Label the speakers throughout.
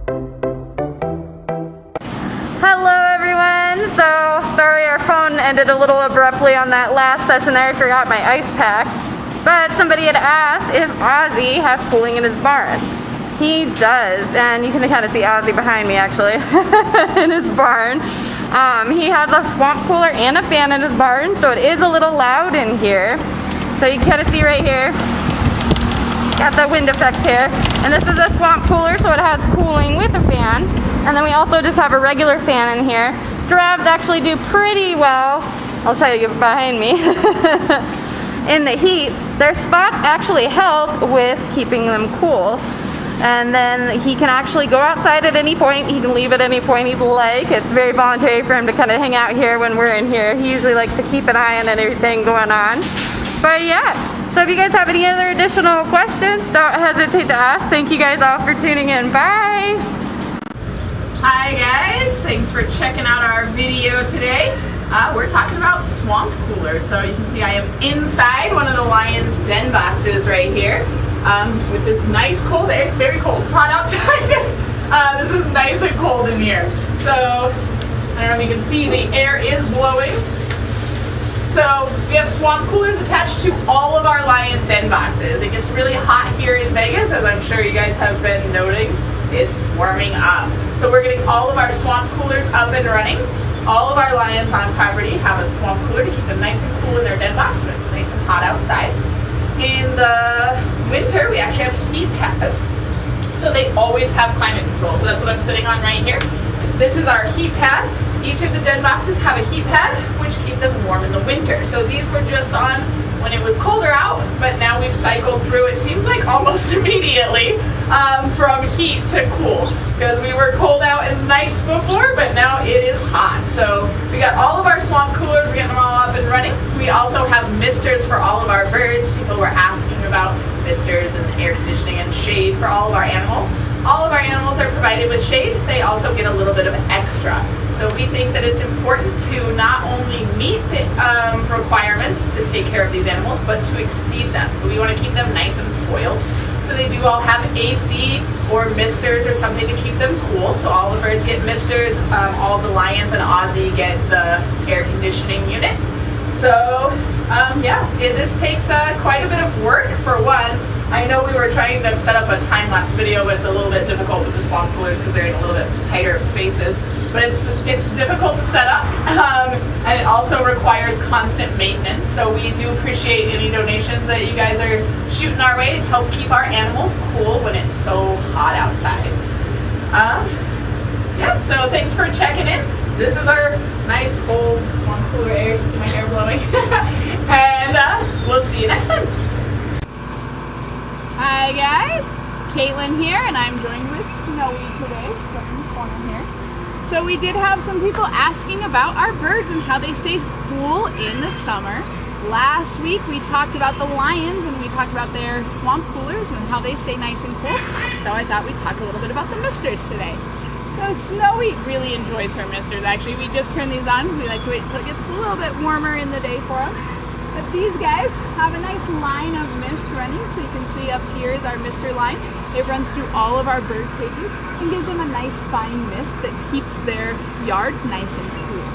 Speaker 1: Hello everyone! So, sorry our phone ended a little abruptly on that last session there. I forgot my ice pack. But somebody had asked if Ozzy has cooling in his barn. He does, and you can kind of see Ozzy behind me actually in his barn. He has a swamp cooler and a fan in his barn, so it is a little loud in here. So you can kind of see right here, got the wind effects here. And this is a swamp cooler, so it has cooling with a fan. And then we also just have a regular fan in here. Giraffes actually do pretty well. I'll show you behind me. In the heat, their spots actually help with keeping them cool. And then he can actually go outside at any point. He can leave at any point he'd like. It's very voluntary for him to kind of hang out here when we're in here. He usually likes to keep an eye on everything going on. But yeah, so if you guys have any other additional questions, don't hesitate to ask. Thank you guys all for tuning in. Bye!
Speaker 2: Hi guys, thanks for checking out our video today. We're talking about swamp coolers. So you can see I am inside one of the Lion's den boxes right here with this nice cold air. It's very cold, it's hot outside. This is nice and cold in here. So, I don't know if you can see, the air is blowing. So we have swamp coolers attached to all of our Lion den boxes. It gets really hot here in Vegas, as I'm sure you guys have been noting. It's warming up. So we're getting all of our swamp coolers up and running. All of our lions on property have a swamp cooler to keep them nice and cool in their den box when it's nice and hot outside. In the winter, we actually have heat pads. So they always have climate control. So that's what I'm sitting on right here. This is our heat pad. Each of the den boxes have a heat pad, which keep them warm in the winter. So these were just on when it was colder out, but now we've cycled through, it seems like almost immediately, from heat to cool. Because we were cold out in nights before, but now it is hot. So we got all of our swamp coolers, we're getting them all up and running. We also have misters for all of our birds. People were asking about misters and air conditioning and shade for all of our animals. All of our animals are provided with shade. They also get a little bit of extra. So we think that it's important to not only meet the requirements to take care of these animals, but to exceed them. So we want to keep them nice and spoiled. So they do all have AC or misters or something to keep them cool. So all the birds get misters. All the lions and Ozzy get the air conditioning units. So yeah, this takes quite a bit of work for one. I know we were trying to set up a time-lapse video, but it's a little bit difficult with the swamp coolers because they're in a little bit tighter spaces. But it's difficult to set up, and it also requires constant maintenance. So we do appreciate any donations that you guys are shooting our way to help keep our animals cool when it's so hot outside. Yeah, so thanks for checking in. This is our nice cold swamp cooler air. You can see my hair blowing. And we'll see you next time. Hi guys, Caitlin here, and I'm joined with Snowy today from the corner here. So we did have some people asking about our birds and how they stay cool in the summer. Last week we talked about the lions and we talked about their swamp coolers and how they stay nice and cool. So I thought we'd talk a little bit about the misters today. So Snowy really enjoys her misters. Actually, we just turned these on because we like to wait until it gets a little bit warmer in the day for them. But these guys have a nice line of mist running, so you can see up here is our mister line. It runs through all of our bird cages and gives them a nice fine mist that keeps their yard nice and cool.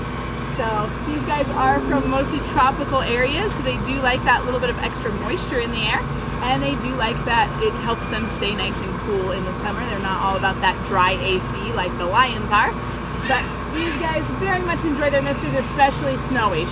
Speaker 2: So these guys are from mostly tropical areas, so they do like that little bit of extra moisture in the air, and they do like that it helps them stay nice and cool in the summer. They're not all about that dry AC like the lions are, but these guys very much enjoy their misters, especially Snowy.